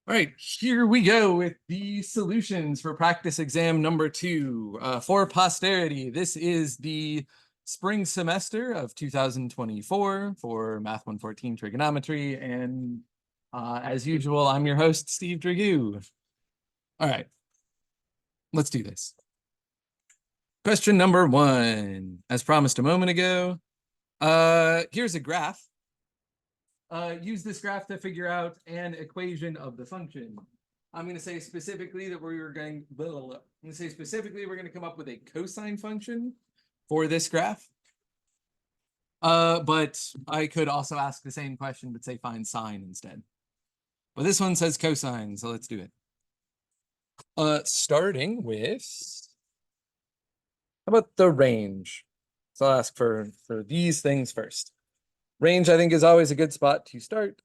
All right, here we go with the solutions for practice exam number 2. For posterity, this is the spring semester of 2024 for Math 114 Trigonometry. And as usual, I'm your host, Steve Dragoo. All right, let's do this. Question number 1. As promised a moment ago, here's a graph. Use this graph to figure out an equation of the function. I'm going to say specifically that we're going to come up with a cosine function for this graph. But I could also ask the same question, but say find sine instead. But this one says cosine, so let's do it. Starting with, how about the range? So I'll ask for these things first. Range, I think, is always a good spot to start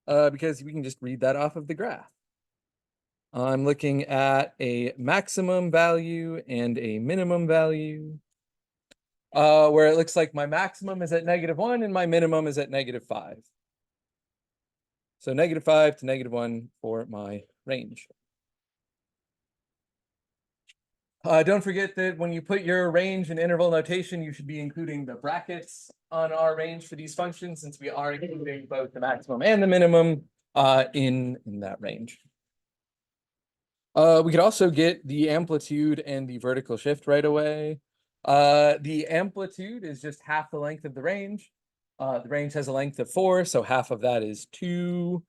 because we can just read that off of the graph. I'm looking at a maximum value and a minimum value, where it looks like my maximum is at -1 and my minimum is at -5. So -5 to -1 for my range. Don't forget that when you put your range in interval notation, you should be including the brackets on our range for these functions, since we are including both the maximum and the minimum in that range. We could also get the amplitude and the vertical shift right away. The amplitude is just half the length of the range. The range has a length of 4, so half of that is 2.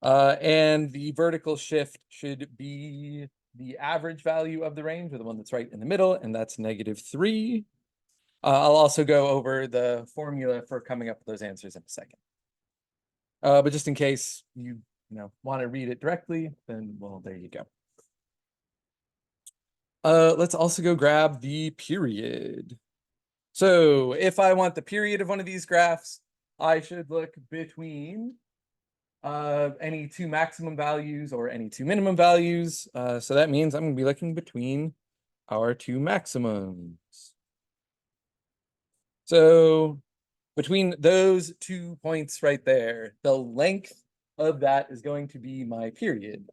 And the vertical shift should be the average value of the range, or the one that's right in the middle, and that's -3. I'll also go over the formula for coming up with those answers in a second. But just in case you want to read it directly, then, well, there you go. Let's also go grab the period. So if I want the period of one of these graphs, I should look between any two maximum values or any two minimum values. So that means I'm going to be looking between our two maximums. So between those 2 points right there, the length of that is going to be my period.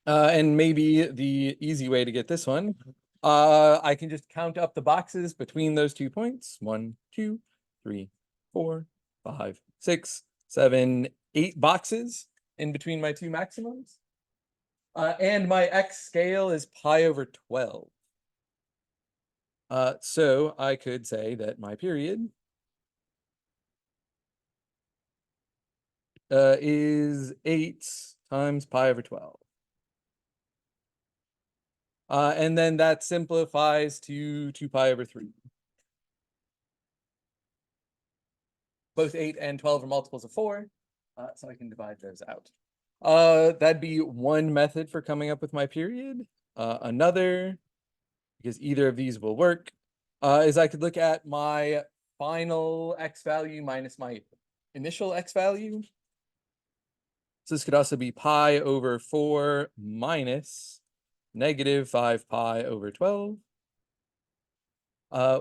And maybe the easy way to get this one, I can just count up the boxes between those 2 points. 1, 2, 3, 4, 5, 6, 7, 8 boxes in between my two maximums. And my x scale is pi/12. So I could say that my period is 8 times pi/12. And then that simplifies to 2 pi/3. Both 8 and 12 are multiples of 4, so I can divide those out. That'd be one method for coming up with my period. Another, because either of these will work, is I could look at my final x value minus my initial x value. So this could also be pi/4 minus -5 pi/12,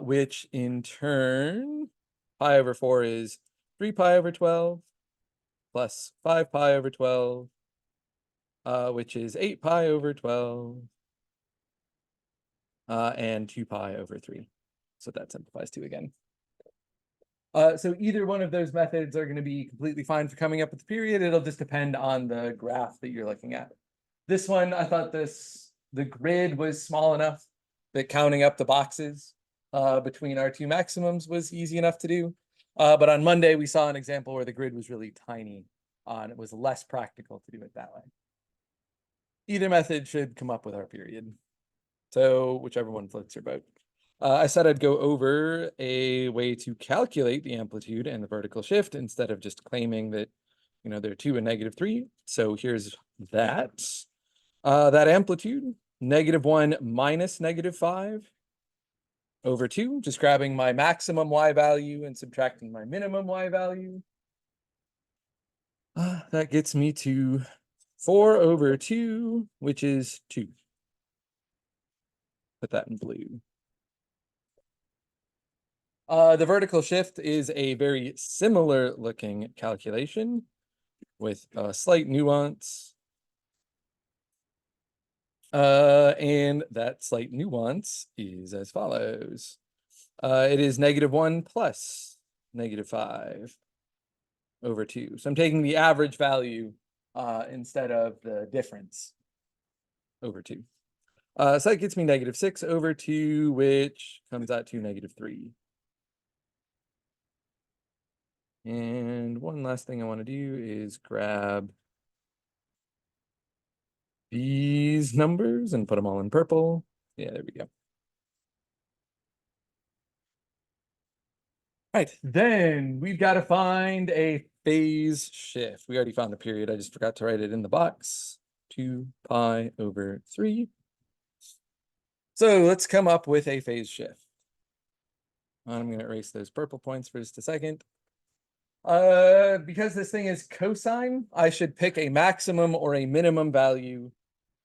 which in turn, pi/4 is 3 pi/12 plus 5 pi/12, which is 8 pi/12, and 2 pi/3. So that simplifies to again. So either one of those methods are going to be completely fine for coming up with the period. It'll just depend on the graph that you're looking at. This one, I thought the grid was small enough that counting up the boxes between our two maximums was easy enough to do. But on Monday, we saw an example where the grid was really tiny, and it was less practical to do it that way. Either method should come up with our period. So whichever one floats your boat. I said I'd go over a way to calculate the amplitude and the vertical shift instead of just claiming that, they're 2 and -3. So here's that. That amplitude, -1 minus -5 over 2, just grabbing my maximum y value and subtracting my minimum y value. That gets me to 4/2, which is 2. Put that in blue. The vertical shift is a very similar looking calculation. with a slight nuance. And that slight nuance is as follows. It is -1 plus -5 over 2. So I'm taking the average value instead of the difference over 2. So that gets me -6 over 2, which comes out to -3. And one last thing I want to do is grab these numbers and put them all in purple. Yeah, there we go. Right, then we've got to find a phase shift. We already found the period. I just forgot to write it in the box. 2 pi over 3. So let's come up with a phase shift. I'm going to erase those purple points for just a second. Because this thing is cosine, I should pick a maximum or a minimum value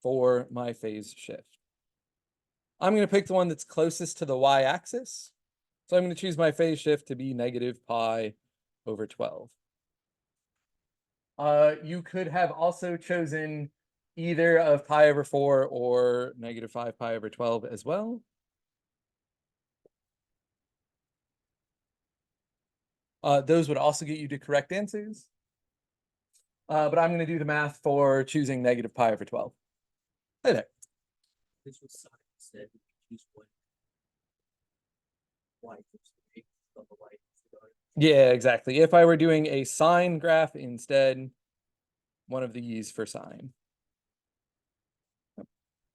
for my phase shift. I'm going to pick the one that's closest to the y-axis. So I'm going to choose my phase shift to be -pi over 12. You could have also chosen either of pi over 4 or -5 pi over 12 as well. Those would also get you to correct answers. But I'm going to do the math for choosing -pi over 12. Hey there. This was sine instead. Choose one. Y equals 3 on the y. Yeah, exactly. If I were doing a sine graph instead, one of these for sine.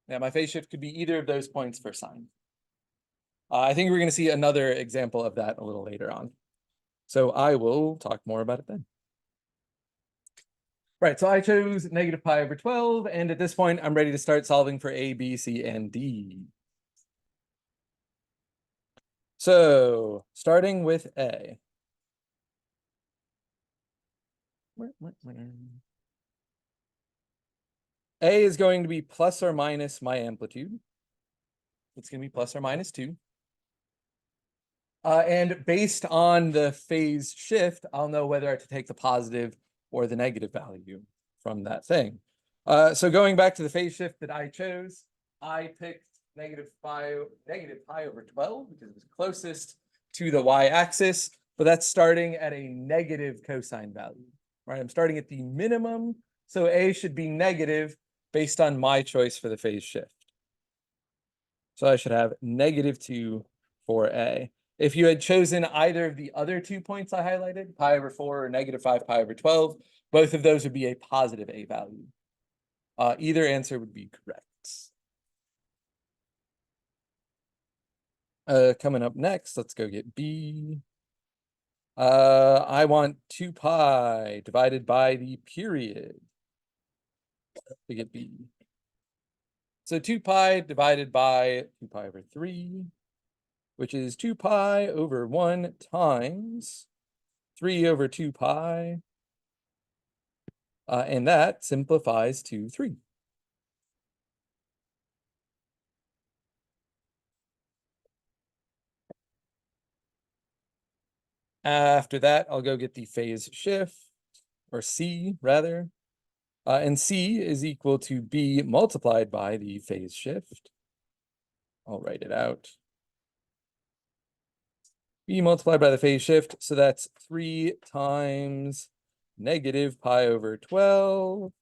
Yeah, my phase shift could be either of those points for sine. I think we're going to see another example of that a little later on. So I will talk more about it then. Right, so I chose -pi over 12, and at this point, I'm ready to start solving for A, B, C, and D. So, starting with A. A is going to be plus or minus my amplitude. It's going to be plus or minus 2. And based on the phase shift, I'll know whether to take the positive or the negative value from that thing. So going back to the phase shift that I chose, I picked -pi over 12 because it was closest to the y-axis, but that's starting at a negative cosine value, right? I'm starting at the minimum, so A should be negative based on my choice for the phase shift. So I should have -2 for A. If you had chosen either of the other 2 points I highlighted, pi over 4 or -5 pi over 12, both of those would be a positive A value. Either answer would be correct. Coming up next, let's go get B. I want 2 pi divided by the period to get B. So 2 pi divided by 2 pi over 3, which is 2 pi over 1 times 3 over 2 pi. And that simplifies to 3. After that, I'll go get the phase shift, or C rather. And C is equal to B multiplied by the phase shift. I'll write it out. B multiplied by the phase shift, so that's 3 times -pi over 12,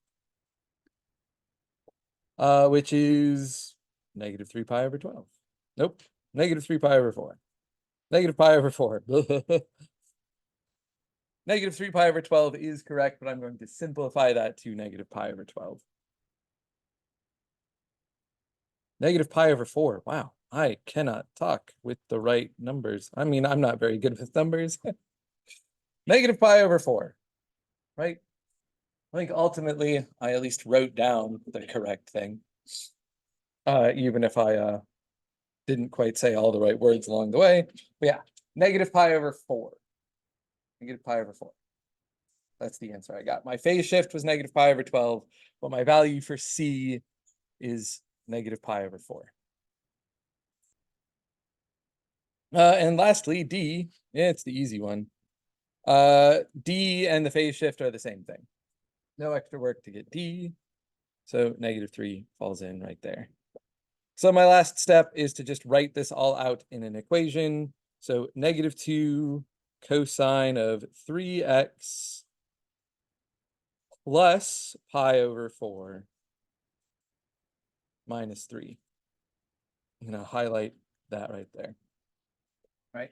which is -3 pi over 12. Nope, -3 pi over 4. -pi over 4. -3 pi over 12 is correct, but I'm going to simplify that to -pi over 12. -pi over 4. Wow, I cannot talk with the right numbers. I mean, I'm not very good with numbers. -pi over 4, right? I think ultimately I at least wrote down the correct thing. Even if I didn't quite say all the right words along the way. But yeah, -pi over 4. -pi over 4. That's the answer I got. My phase shift was -pi over 12, but my value for C is -pi over 4. And lastly, D, yeah, it's the easy one. D and the phase shift are the same thing. No extra work to get D. So -3 falls in right there. So my last step is to just write this all out in an equation. So -2 cosine of 3x plus pi over 4 minus 3. I'm going to highlight that right there. Right.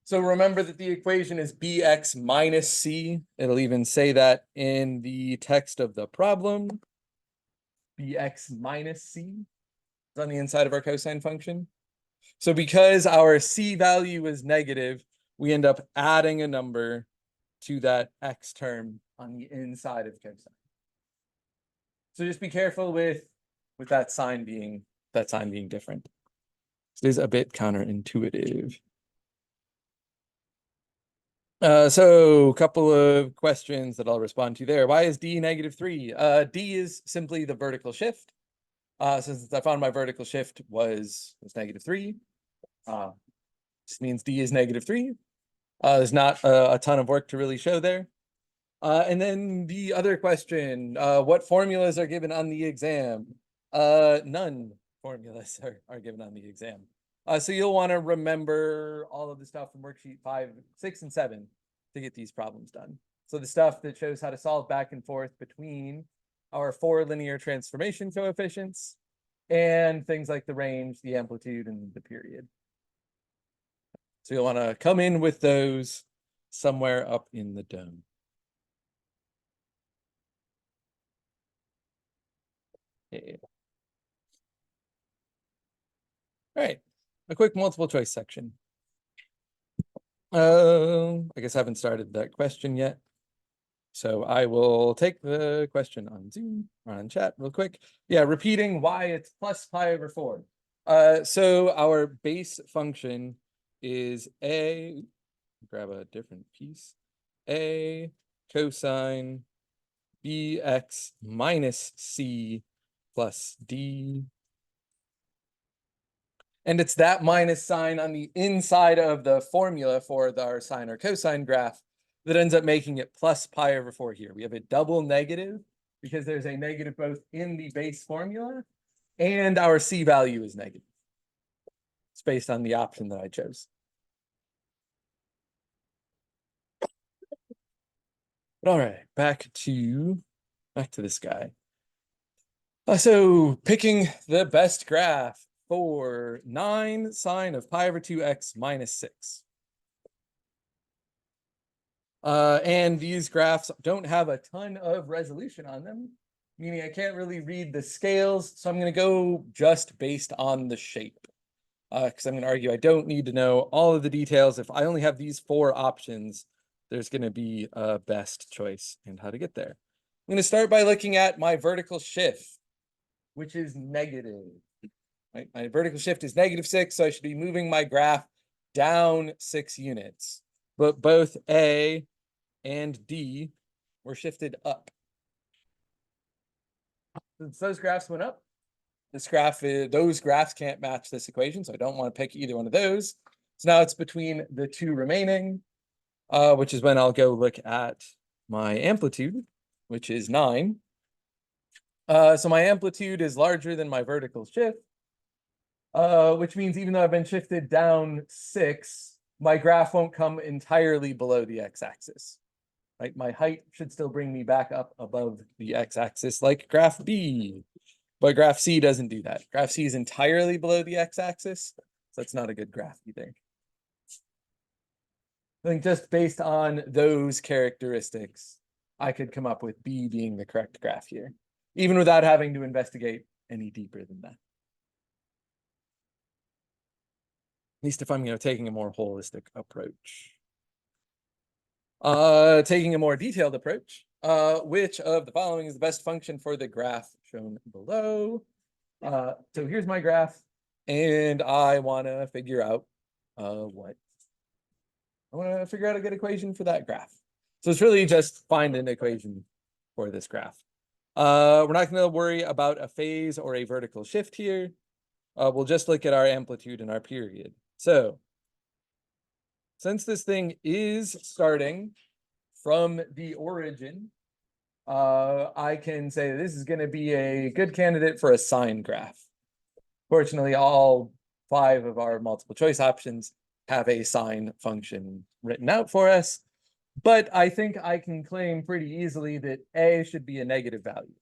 So remember that the equation is bx minus c. It'll even say that in the text of the problem. Bx minus c is on the inside of our cosine function. So because our c value is negative, we end up adding a number to that x term on the inside of cosine. So just be careful with that sign being different. It is a bit counterintuitive. So a couple of questions that I'll respond to there. Why is D -3? D is simply the vertical shift. Since I found my vertical shift was -3, this means D is -3. There's not a ton of work to really show there. And then the other question, what formulas are given on the exam? None formulas are given on the exam. So you'll want to remember all of the stuff from worksheet 5, 6, and 7 to get these problems done. So the stuff that shows how to solve back and forth between our 4 linear transformation coefficients and things like the range, the amplitude, and the period. So you'll want to come in with those somewhere up in the dome. Yeah. All right, a quick multiple choice section. I guess I haven't started that question yet. So I will take the question on Zoom or on chat real quick. Yeah, repeating why it's plus pi over 4. So our base function is a, grab a different piece, a cosine bx minus c plus d. And it's that minus sign on the inside of the formula for our sine or cosine graph that ends up making it plus pi over 4 here. We have a double negative because there's a negative both in the base formula and our c value is negative. It's based on the option that I chose. All right, back to this guy. So picking the best graph for 9 sine of pi over 2x minus 6. And these graphs don't have a ton of resolution on them, meaning I can't really read the scales. So I'm going to go just based on the shape. Because I'm going to argue I don't need to know all of the details. If I only have these 4 options, there's going to be a best choice and how to get there. I'm going to start by looking at my vertical shift, which is negative. Right? My vertical shift is -6, so I should be moving my graph down 6 units. But both A and D were shifted up. Since those graphs went up, those graphs can't match this equation, so I don't want to pick either one of those. So now it's between the 2 remaining, which is when I'll go look at my amplitude, which is 9. So my amplitude is larger than my vertical shift, which means even though I've been shifted down 6, my graph won't come entirely below the x-axis. Right? My height should still bring me back up above the x-axis like graph B. But graph C doesn't do that. Graph C is entirely below the x-axis, so that's not a good graph either. I think just based on those characteristics, I could come up with B being the correct graph here, even without having to investigate any deeper than that. At least if I'm taking a more holistic approach. Taking a more detailed approach, which of the following is the best function for the graph shown below? So here's my graph, and I want to figure out a good equation for that graph. So it's really just find an equation for this graph. We're not going to worry about a phase or a vertical shift here. We'll just look at our amplitude and our period. So since this thing is starting from the origin I can say this is going to be a good candidate for a sine graph. Fortunately, all 5 of our multiple choice options have a sine function written out for us. But I think I can claim pretty easily that a should be a negative value.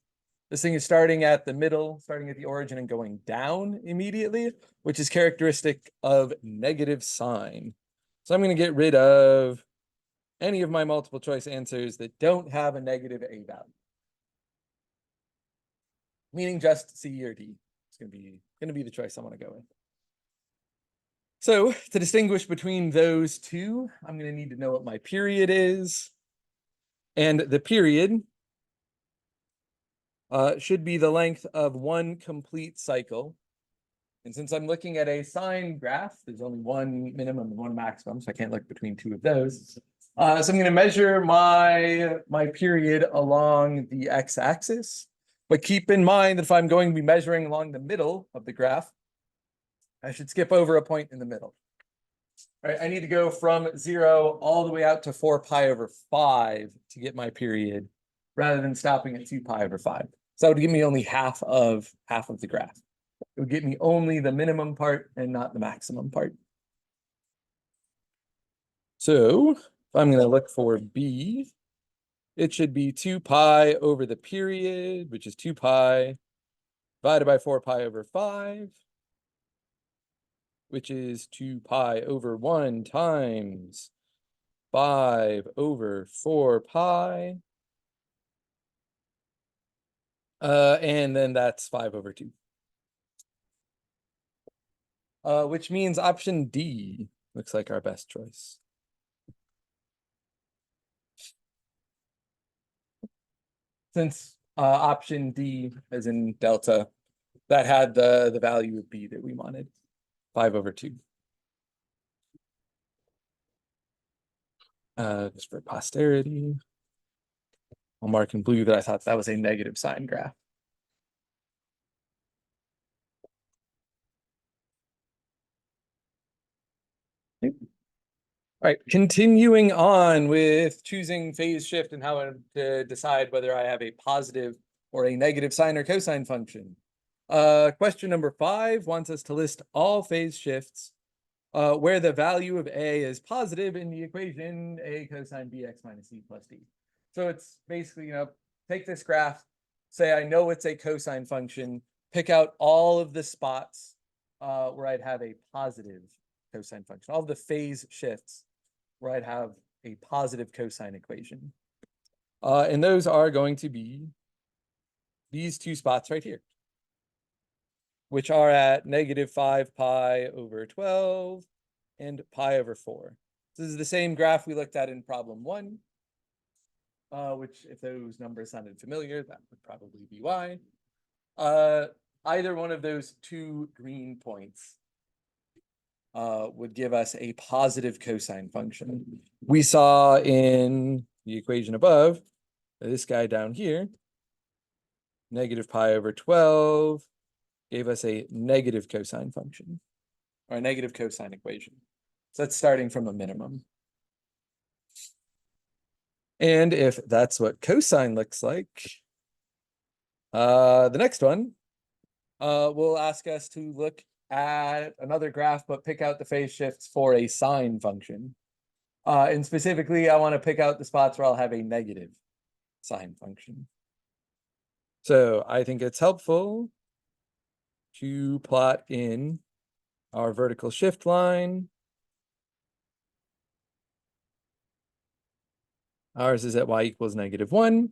This thing is starting at the middle, starting at the origin and going down immediately, which is characteristic of negative sine. So I'm going to get rid of any of my multiple choice answers that don't have a negative a value. Meaning just C or D. It's going to be the choice I want to go with. So to distinguish between those two, I'm going to need to know what my period is. And the period should be the length of one complete cycle. And since I'm looking at a sine graph, there's only one minimum and one maximum, so I can't look between 2 of those. So I'm going to measure my period along the x-axis. But keep in mind that if I'm going to be measuring along the middle of the graph, I should skip over a point in the middle. All right, I need to go from 0 all the way out to 4 pi over 5 to get my period, rather than stopping at 2 pi over 5. So that would give me only half of the graph. It would get me only the minimum part and not the maximum part. So if I'm going to look for B, it should be 2 pi over the period, which is 2 pi divided by 4 pi over 5, which is 2 pi over 1 times 5 over 4 pi. And then that's 5 over 2. Which means option D looks like our best choice. Since option D, as in delta, that had the value of B that we wanted, 5 over 2. Just for posterity, I'll mark in blue that I thought that was a negative sine graph. All right, continuing on with choosing phase shift and how to decide whether I have a positive or a negative sine or cosine function. Question number 5 wants us to list all phase shifts where the value of A is positive in the equation A cosine bx minus C plus D. So it's basically, take this graph, say I know it's a cosine function, pick out all of the spots where I'd have a positive cosine function, all of the phase shifts where I'd have a positive cosine equation. And those are going to be these 2 spots right here, which are at negative 5 pi over 12 and pi over 4. This is the same graph we looked at in problem 1, which if those numbers sounded familiar, that would probably be why. Either one of those 2 green points would give us a positive cosine function. We saw in the equation above, this guy down here, negative pi over 12 gave us a negative cosine function, or a negative cosine equation. So that's starting from a minimum. And if that's what cosine looks like, the next one will ask us to look at another graph, but pick out the phase shifts for a sine function. And specifically, I want to pick out the spots where I'll have a negative sine function. So I think it's helpful to plot in our vertical shift line. Ours is at y equals -1.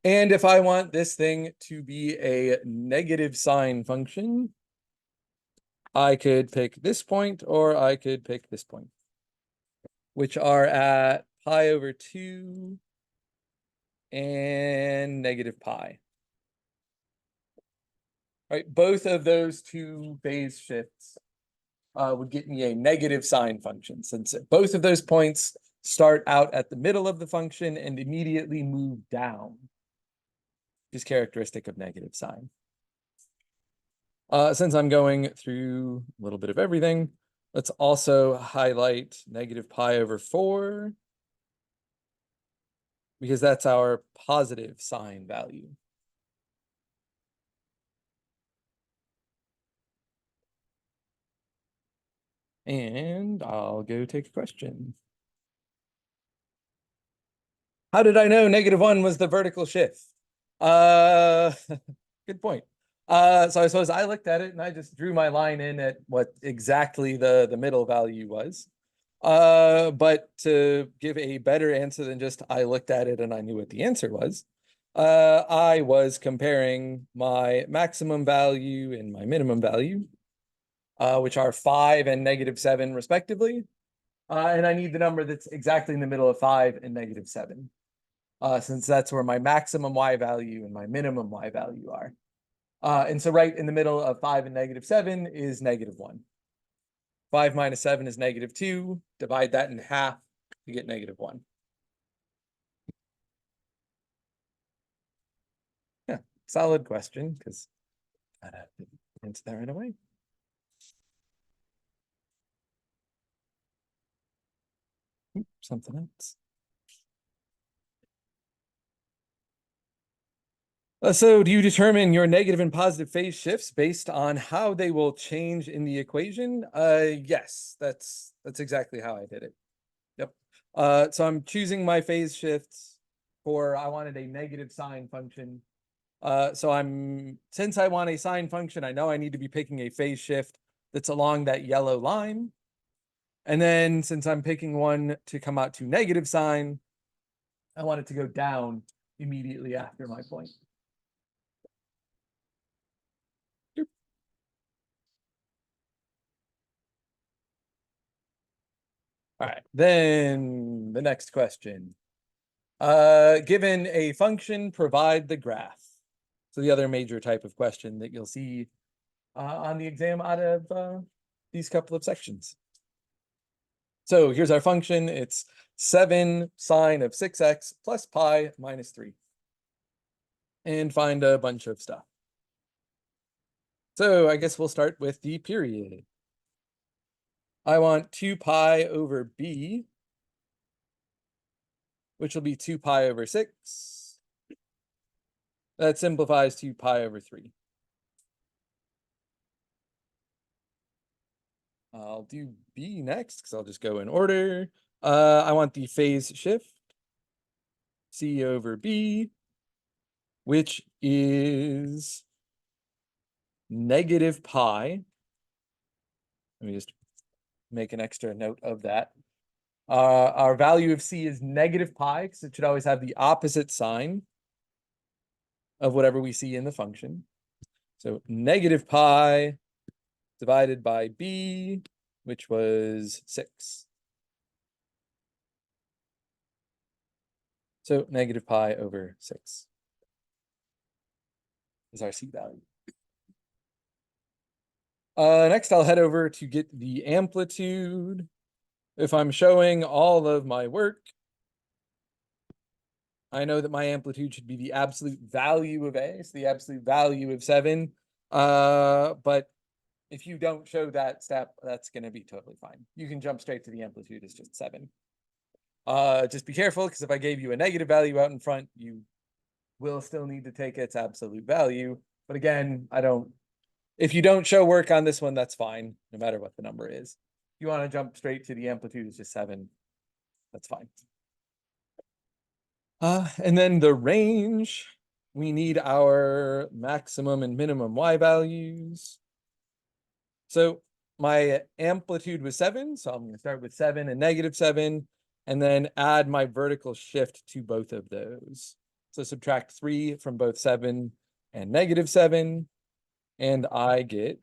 And if I want this thing to be a negative sine function, I could pick this point or I could pick this point, which are at pi over 2 and negative pi. Right, both of those 2 phase shifts would get me a negative sine function, since both of those points start out at the middle of the function and immediately move down, which is characteristic of negative sine. Since I'm going through a little bit of everything, let's also highlight negative pi over 4 because that's our positive sign value. And I'll go take a question. How did I know -1 was the vertical shift? Good point. So I suppose I looked at it and I just drew my line in at what exactly the middle value was. But to give a better answer than just I looked at it and I knew what the answer was, I was comparing my maximum value and my minimum value, which are 5 and -7 respectively. And I need the number that's exactly in the middle of 5 and -7. Since that's where my maximum y value and my minimum y value are. And so right in the middle of 5 and -7 is -1. 5 minus 7 is -2. Divide that in half to get -1. Yeah, solid question, because I didn't answer that right away. Something else. So do you determine your negative and positive phase shifts based on how they will change in the equation? Yes, that's exactly how I did it. Yep. So I'm choosing my phase shifts for, I wanted a negative sign function. So since I want a sine function, I know I need to be picking a phase shift that's along that yellow line. And then since I'm picking one to come out to negative sign, I want it to go down immediately after my point. All right, then the next question. Given a function, provide the graph. So the other major type of question that you'll see on the exam out of these couple of sections. So here's our function. It's 7 sine of 6x plus pi minus 3. And find a bunch of stuff. So I guess we'll start with the period. I want 2 pi over b, which will be 2 pi over 6. That simplifies to pi over 3. I'll do b next because I'll just go in order. I want the phase shift, c over b, which is negative pi. Let me just make an extra note of that. Our value of c is negative pi because it should always have the opposite sign of whatever we see in the function. So negative pi divided by b, which was 6. So negative pi over 6 is our c value. Next, I'll head over to get the amplitude. If I'm showing all of my work, I know that my amplitude should be the absolute value of a, so the absolute value of 7. But if you don't show that step, that's going to be totally fine. You can jump straight to the amplitude, it's just 7. Just be careful, because if I gave you a negative value out in front, you will still need to take its absolute value. But again, if you don't show work on this one, that's fine, no matter what the number is. If you want to jump straight to the amplitude, it's just 7. That's fine. And then the range, we need our maximum and minimum y values. So my amplitude was 7, so I'm going to start with 7 and -7, and then add my vertical shift to both of those. So subtract 3 from both 7 and -7, and I get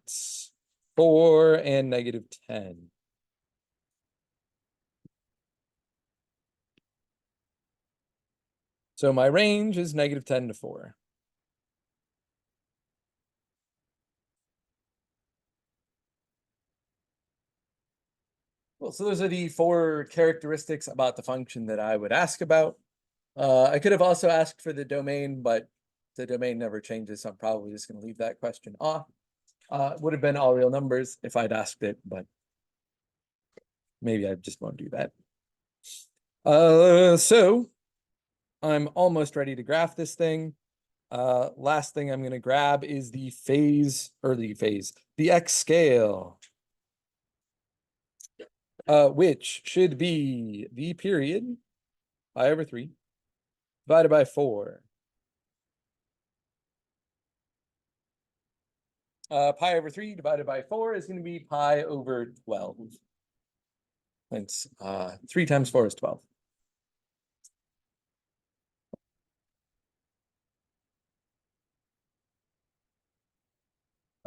4 and -10. So my range is -10 to 4. Well, so those are the 4 characteristics about the function that I would ask about. I could have also asked for the domain, but the domain never changes, so I'm probably just going to leave that question off. Would have been all real numbers if I'd asked it, but maybe I just won't do that. So I'm almost ready to graph this thing. Last thing I'm gonna grab is the the X scale. Which should be the period pi over 3 divided by 4. Pi over 3 divided by 4 is going to be pi over 12. It's 3 times 4 is 12.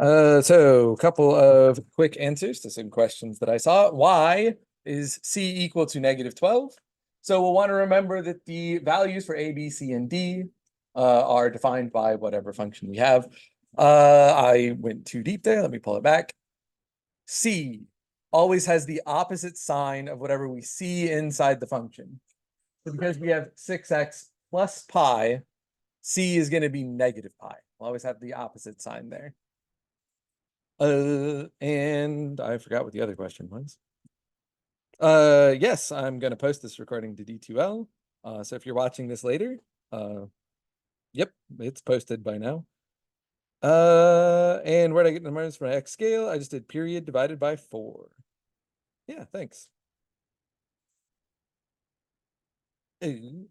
So a couple of quick answers to some questions that I saw. Why is C equal to -12? So we'll want to remember that the values for A, B, C, and D are defined by whatever function we have. I went too deep there. Let me pull it back. C always has the opposite sign of whatever we see inside the function. So because we have 6x plus pi, C is going to be negative pi. We'll always have the opposite sign there. And I forgot what the other question was. Yes, I'm going to post this recording to D2L. So if you're watching this later, yep, it's posted by now. And where did I get the numbers for my X scale? I just did period divided by 4. Yeah, thanks. And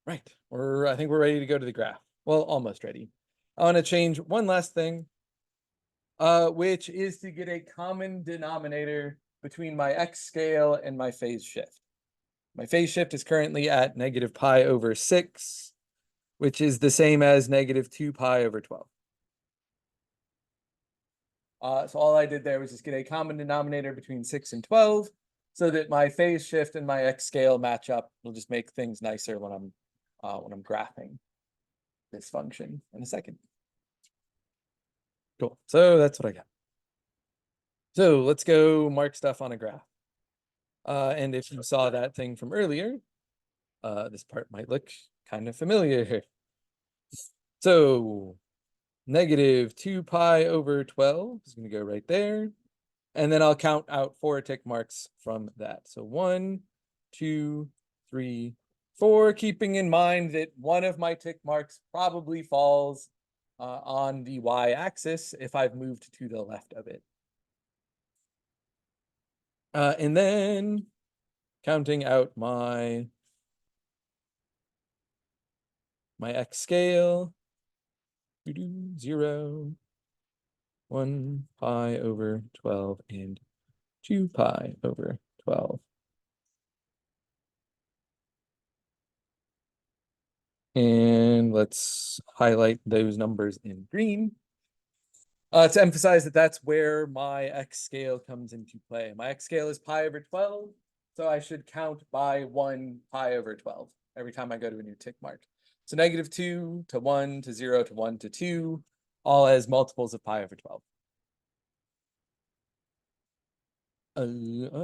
right, I think we're ready to go to the graph. Well, almost ready. I want to change one last thing, which is to get a common denominator between my X scale and my phase shift. My phase shift is currently at negative pi over 6, which is the same as negative 2 pi over 12. So all I did there was just get a common denominator between 6 and 12 so that my phase shift and my X scale match up. It'll just make things nicer when I'm graphing this function in a second. Cool. So that's what I got. So let's go mark stuff on a graph. And if you saw that thing from earlier, this part might look kind of familiar. So negative 2 pi over 12 is going to go right there. And then I'll count out 4 tick marks from that. So 1, 2, 3, 4, keeping in mind that one of my tick marks probably falls on the y-axis if I've moved to the left of it. And then counting out my X scale, 0, 1 pi over 12, and 2 pi over 12. And let's highlight those numbers in green to emphasize that that's where my X scale comes into play. My X scale is pi over 12, so I should count by 1 pi over 12 every time I go to a new tick mark. So negative 2 to 1 to 0 to 1 to 2, all as multiples of pi over 12.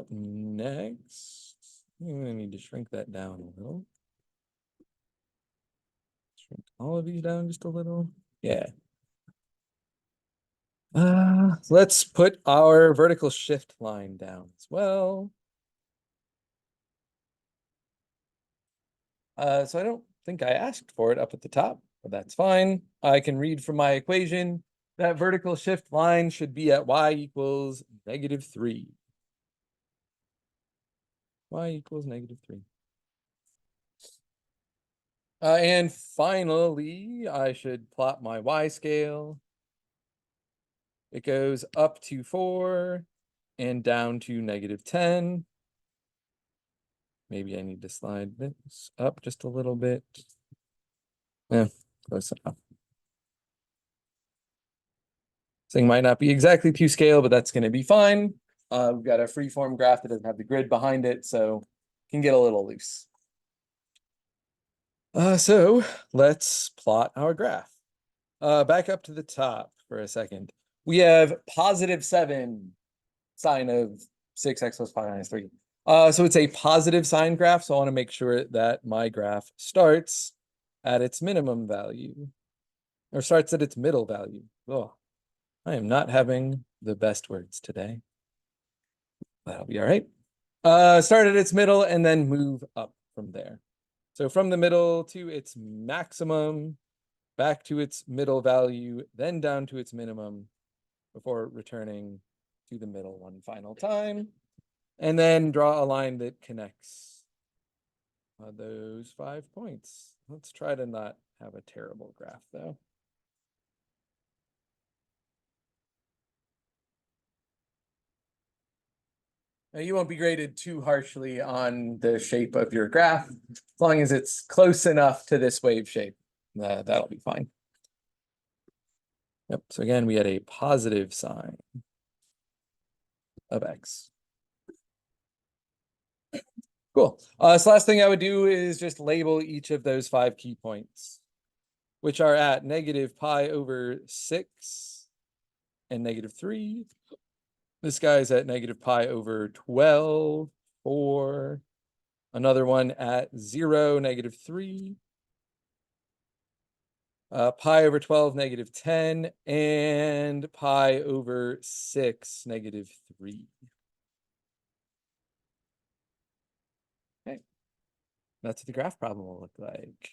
Next, I'm gonna need to shrink that down a little. Shrink all of these down just a little. Yeah. Let's put our vertical shift line down as well. So I don't think I asked for it up at the top, but that's fine. I can read from my equation that vertical shift line should be at y equals -3. Y equals -3. And finally, I should plot my y scale. It goes up to 4 and down to -10. Maybe I need to slide this up just a little bit. Yeah, close enough. This thing might not be exactly to scale, but that's going to be fine. We've got a freeform graph that doesn't have the grid behind it, so it can get a little loose. So let's plot our graph. Back up to the top for a second. We have +7 sine of 6x plus pi minus 3. So it's a positive sine graph, so I want to make sure that my graph starts at its minimum value, or starts at its middle value. Oh, I am not having the best words today. That'll be all right. Start at its middle and then move up from there. So from the middle to its maximum, back to its middle value, then down to its minimum before returning to the middle one final time. And then draw a line that connects those 5 points. Let's try to not have a terrible graph though. Now you won't be graded too harshly on the shape of your graph, as long as it's close enough to this wave shape. That'll be fine. Yep, so again, we had a positive sign of x. Cool. So last thing I would do is just label each of those 5 key points, which are at negative pi over 6 and negative 3. This guy's at negative pi over 12, 4. Another one at 0, negative 3. Pi over 12, negative 10, and pi over 6, negative 3. Okay. That's what the graph problem will look like.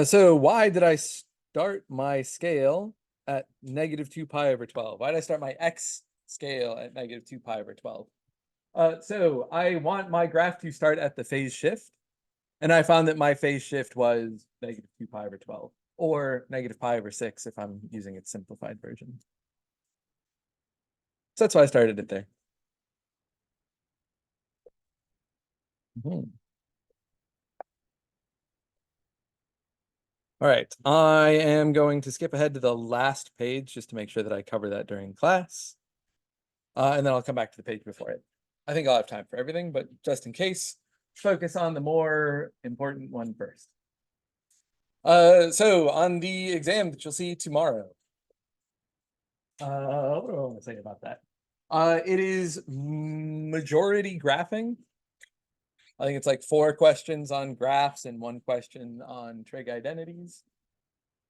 So why did I start my scale at negative 2 pi over 12? Why did I start my x scale at negative 2 pi over 12? So I want my graph to start at the phase shift. And I found that my phase shift was negative 2 pi over 12, or negative pi over 6 if I'm using its simplified version. So that's why I started it there. All right, I am going to skip ahead to the last page just to make sure that I cover that during class. And then I'll come back to the page before it. I think I'll have time for everything, but just in case, focus on the more important one first. So on the exam that you'll see tomorrow, what do I want to say about that? It is majority graphing. I think it's like 4 questions on graphs and 1 question on trig identities.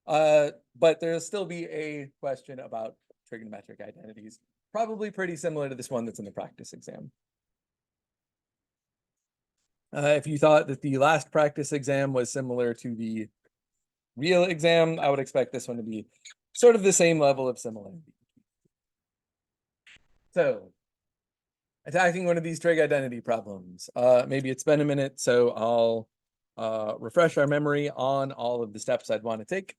But there'll still be a question about trigonometric identities, probably pretty similar to this one that's in the practice exam. If you thought that the last practice exam was similar to the real exam, I would expect this one to be sort of the same level of similarity. So, attacking one of these trig identity problems. Maybe it's been a minute, so I'll refresh our memory on all of the steps I'd want to take.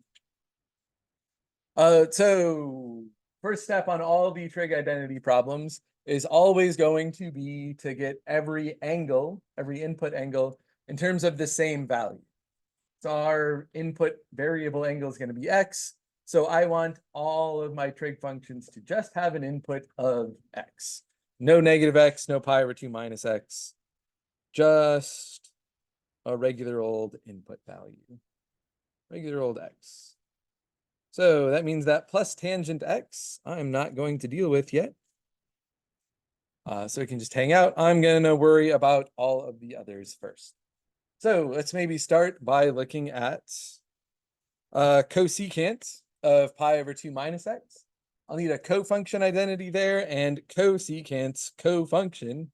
So first step on all the trig identity problems is always going to be to get every angle, every input angle, in terms of the same value. So our input variable angle is going to be x. So I want all of my trig functions to just have an input of x. No negative x, no pi over 2 minus x. Just a regular old input value. Regular old x. So that means that plus tangent x, I'm not going to deal with yet. So it can just hang out. I'm going to worry about all of the others first. So let's maybe start by looking at cosecant of pi over 2 minus x. I'll need a cofunction identity there, and cosecant's cofunction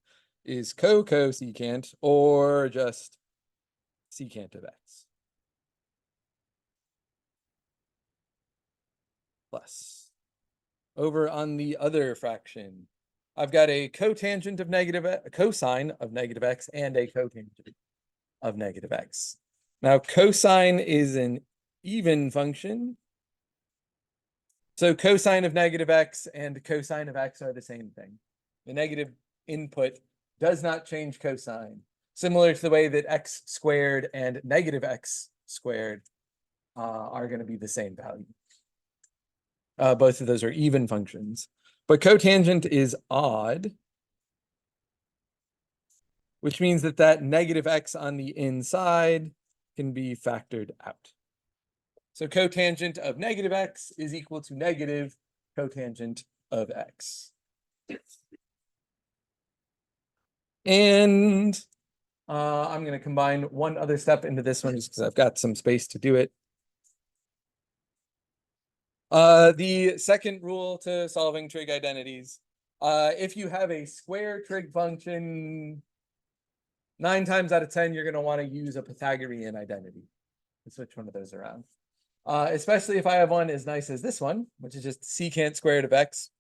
is cosecant, or just secant of x. Plus. Over on the other fraction, I've got a cotangent of a cosine of negative x, and a cotangent of negative x. Now, cosine is an even function. So cosine of negative x and cosine of x are the same thing. The negative input does not change cosine, similar to the way that x squared and negative x squared are going to be the same value. Both of those are even functions. But cotangent is odd, which means that that negative x on the inside can be factored out. So cotangent of negative x is equal to negative cotangent of x. And I'm going to combine one other step into this one just because I've got some space to do it. The second rule to solving trig identities, if you have a square trig function 9 times out of 10, you're going to want to use a Pythagorean identity to switch one of those around. Especially if I have one as nice as this one, which is just secant squared of x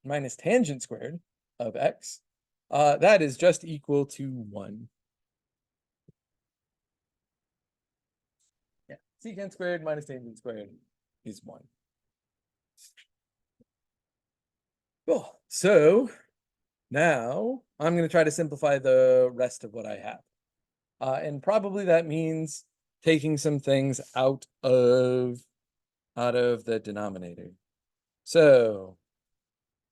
minus tangent squared of x. That is just equal to 1. Yeah, secant squared minus tangent squared is 1. Cool. So now I'm going to try to simplify the rest of what I have. And probably that means taking some things out of the denominator. So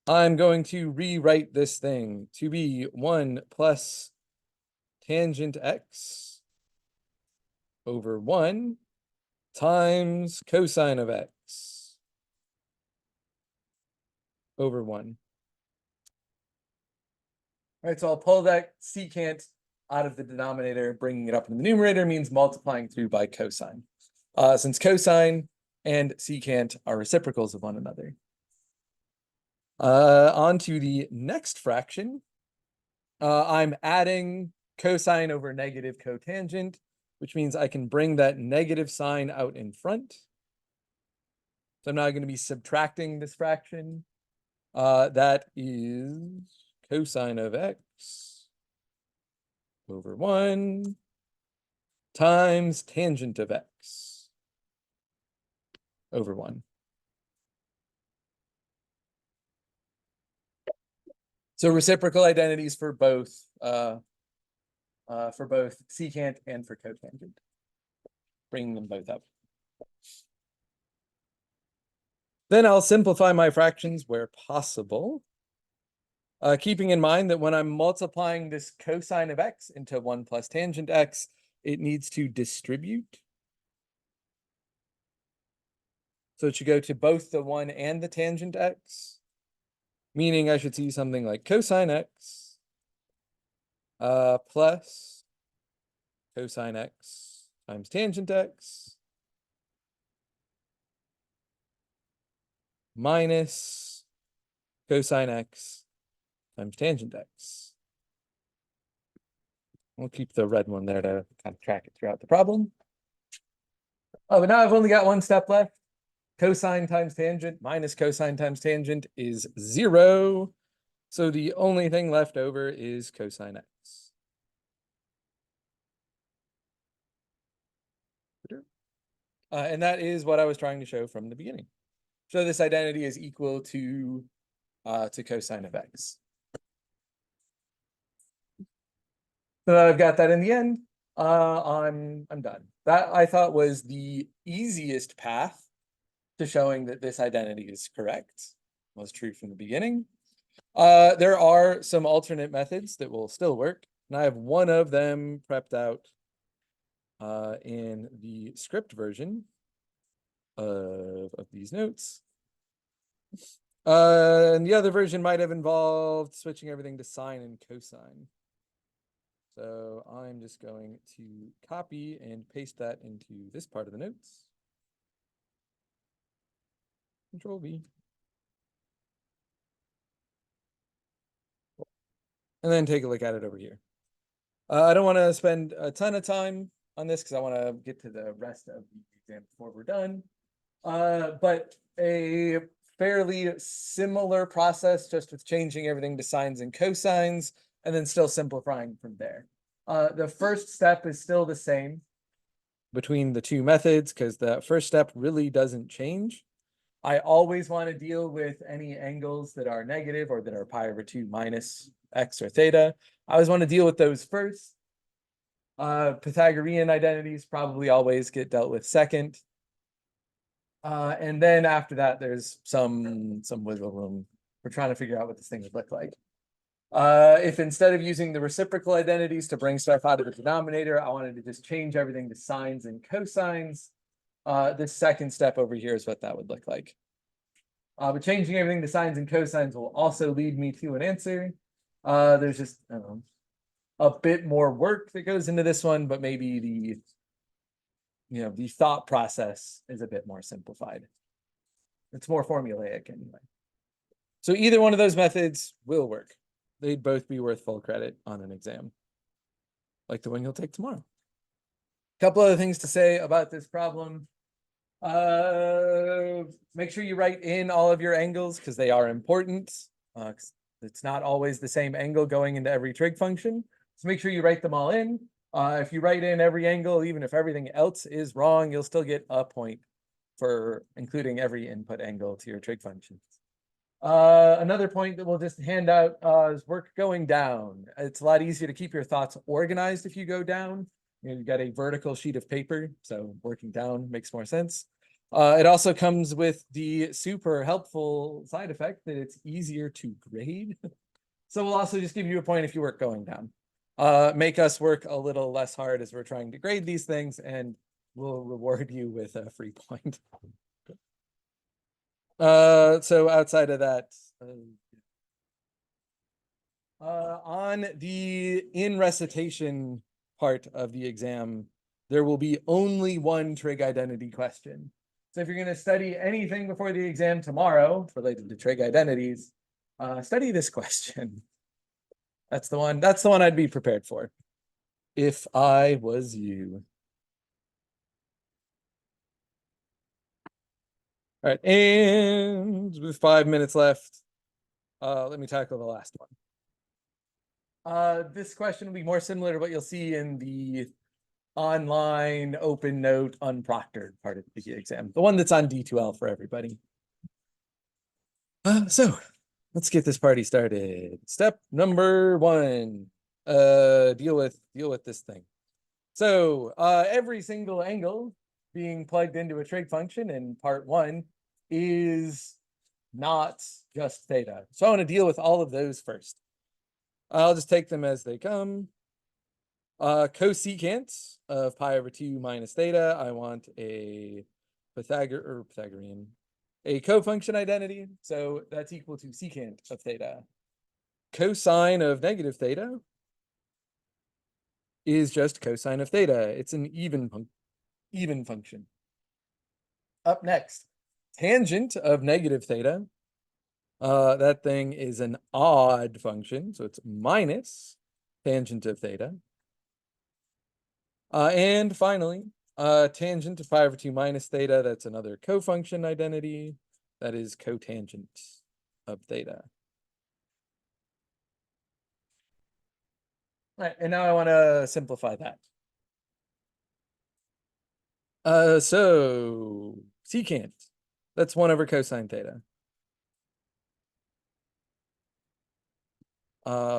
I'm going to rewrite this thing to be 1 plus tangent x over 1 times cosine of x over 1. All right, so I'll pull that secant out of the denominator, bringing it up in the numerator means multiplying through by cosine. Since cosine and secant are reciprocals of one another. On to the next fraction. I'm adding cosine over negative cotangent, which means I can bring that negative sign out in front. So I'm now going to be subtracting this fraction. That is cosine of x over 1 times tangent of x over 1. So reciprocal identities for both secant and for cotangent, bringing them both up. Then I'll simplify my fractions where possible, keeping in mind that when I'm multiplying this cosine of x into 1 plus tangent x, it needs to distribute. So it should go to both the 1 and the tangent x, meaning I should see something like cosine x plus cosine x times tangent x minus cosine x times tangent x. We'll keep the red one there to kind of track it throughout the problem. Oh, but now I've only got one step left. Cosine times tangent minus cosine times tangent is 0. So the only thing left over is cosine x. And that is what I was trying to show from the beginning. So this identity is equal to cosine of x. So I've got that in the end. I'm done. That I thought was the easiest path to showing that this identity is correct. Was true from the beginning. There are some alternate methods that will still work, and I have one of them prepped out in the script version of these notes. And the other version might have involved switching everything to sine and cosine. So I'm just going to copy and paste that into this part of the notes. Control V. And then take a look at it over here. I don't want to spend a ton of time on this because I want to get to the rest of the exam before we're done. But a fairly similar process, just with changing everything to sines and cosines, and then still simplifying from there. The first step is still the same between the two methods because the first step really doesn't change. I always want to deal with any angles that are negative or that are pi over 2 minus x or theta. I always want to deal with those first. Pythagorean identities probably always get dealt with second. And then after that, there's some wiggle room. We're trying to figure out what this thing would look like. If instead of using the reciprocal identities to bring stuff out of the denominator, I wanted to just change everything to sines and cosines, this second step over here is what that would look like. But changing everything to sines and cosines will also lead me to an answer. There's just a bit more work that goes into this one, but maybe the thought process is a bit more simplified. It's more formulaic anyway. So either one of those methods will work. They'd both be worth full credit on an exam. like the one you'll take tomorrow. Couple other things to say about this problem. Make sure you write in all of your angles because they are important. 'Cause it's not always the same angle going into every trig function. So make sure you write them all in. If you write in every angle, even if everything else is wrong, you'll still get a point for including every input angle to your trig functions. Another point that we'll just hand out is work going down. It's a lot easier to keep your thoughts organized if you go down. You've got a vertical sheet of paper, so working down makes more sense. It also comes with the super helpful side effect that it's easier to grade. So we'll also just give you a point if you work going down. Make us work a little less hard as we're trying to grade these things, and we'll reward you with a free point. So outside of that, on the in recitation part of the exam, there will be only one trig identity question. So if you're going to study anything before the exam tomorrow related to trig identities, study this question. That's the one I'd be prepared for if I was you. All right, and with 5 minutes left, let me tackle the last one. This question will be more similar to what you'll see in the online open note unproctored part of the exam, the one that's on D2L for everybody. So let's get this party started. Step number 1, deal with this thing. So every single angle being plugged into a trig function in part 1 is not just theta. So I want to deal with all of those first. I'll just take them as they come. Cosecant of pi over 2 minus theta. I want a Pythagorean, a cofunction identity. So that's equal to secant of theta. Cosine of negative theta is just cosine of theta. It's an even function. Up next, tangent of negative theta. That thing is an odd function, so it's minus tangent of theta. And finally, tangent of pi over 2 minus theta, that's another cofunction identity. That is cotangent of theta. All right, and now I want to simplify that. So secant, that's 1 over cosine theta.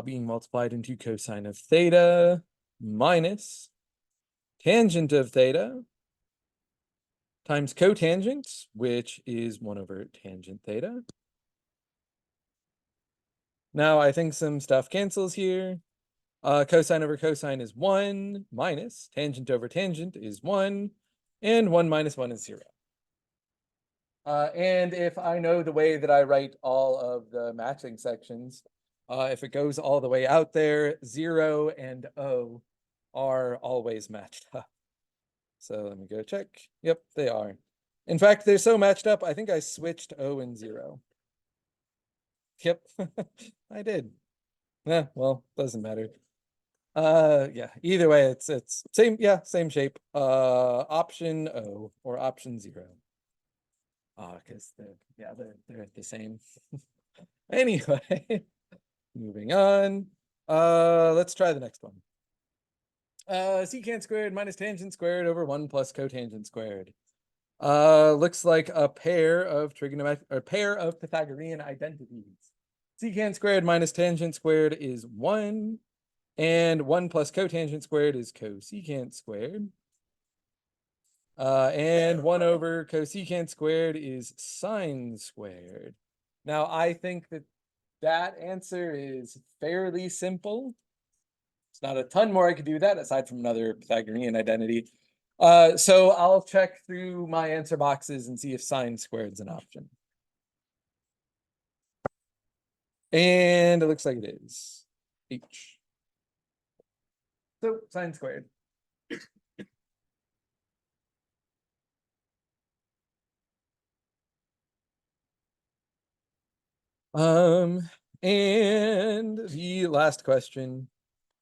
Being multiplied into cosine of theta minus tangent of theta times cotangent, which is 1 over tangent theta. Now I think some stuff cancels here. Cosine over cosine is 1 minus tangent over tangent is 1, and 1 minus 1 is 0. And if I know the way that I write all of the matching sections, if it goes all the way out there, 0 and O are always matched up. So let me go check. Yep, they are. In fact, they're so matched up, I think I switched O and 0. Yep, I did. Yeah, well, doesn't matter. Yeah, either way, it's same, yeah, same shape. Option O or option 0. Because they're the same. Anyway, moving on. Let's try the next one. Secant squared minus tangent squared over 1 plus cotangent squared. Looks like a pair of Pythagorean identities. Secant squared minus tangent squared is 1, and 1 plus cotangent squared is cosecant squared. And 1 over cosecant squared is sine squared. Now, I think that answer is fairly simple. It's not a ton more I could do that aside from another Pythagorean identity. So I'll check through my answer boxes and see if sine squared is an option. And it looks like it is. H. So sine squared. And the last question.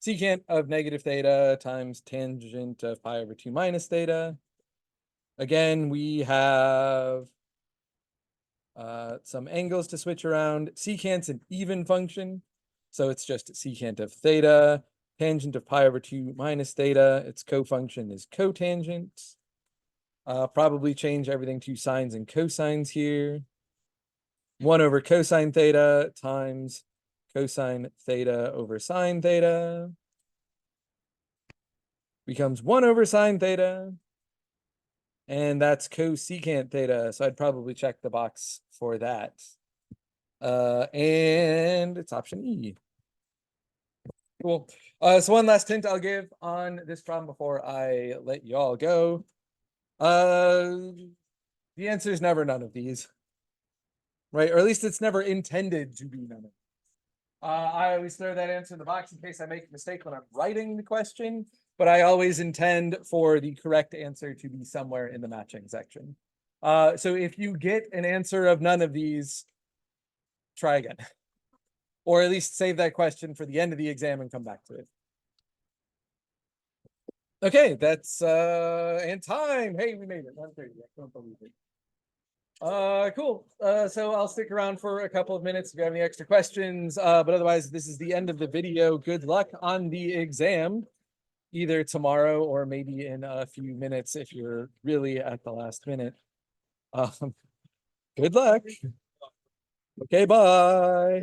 secant of negative theta times tangent of pi over 2 minus theta. Again, we have some angles to switch around. Secant's an even function, so it's just secant of theta. Tangent of pi over 2 minus theta, its cofunction is cotangent. Probably change everything to sines and cosines here. 1 over cosine theta times cosine theta over sine theta becomes 1 over sine theta. And that's cosecant theta. So I'd probably check the box for that. And it's option E. Cool. So one last hint I'll give on this problem before I let you all go. The answer is never none of these. Right? Or at least it's never intended to be none of them. I always throw that answer in the box in case I make a mistake when I'm writing the question, but I always intend for the correct answer to be somewhere in the matching section. So if you get an answer of none of these, try again. Or at least save that question for the end of the exam and come back to it. Okay, that's and time. Hey, we made it. 1:30. I can't believe it. Cool. So I'll stick around for a couple of minutes if you have any extra questions. But otherwise, this is the end of the video. Good luck on the exam, either tomorrow or maybe in a few minutes if you're really at the last minute. Good luck. Okay, bye.